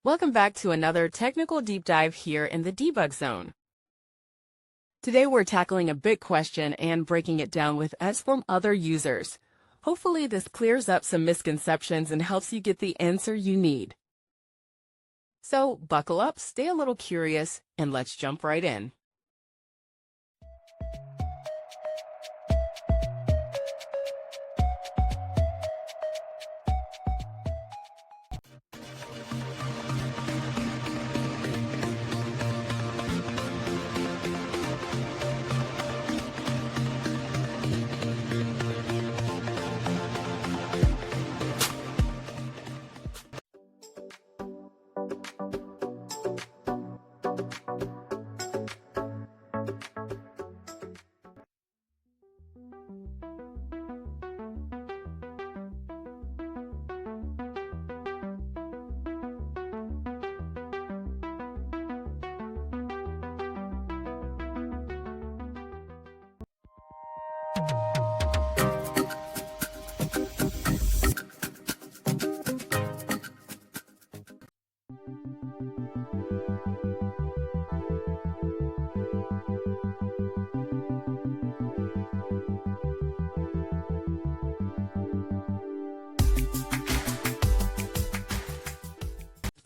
Welcome back to another technical deep dive here in the debug zone. Today we're tackling a big question and breaking it down with us from other users. Hopefully this clears up some misconceptions and helps you get the answer you need. So buckle up, stay a little curious, and let's jump right in.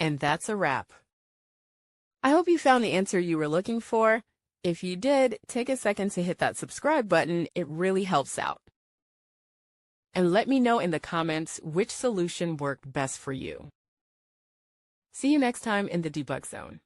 And that's a wrap. I hope you found the answer you were looking for. If you did, take a second to hit that subscribe button. It really helps out. And let me know in the comments which solution worked best for you. See you next time in the debug zone.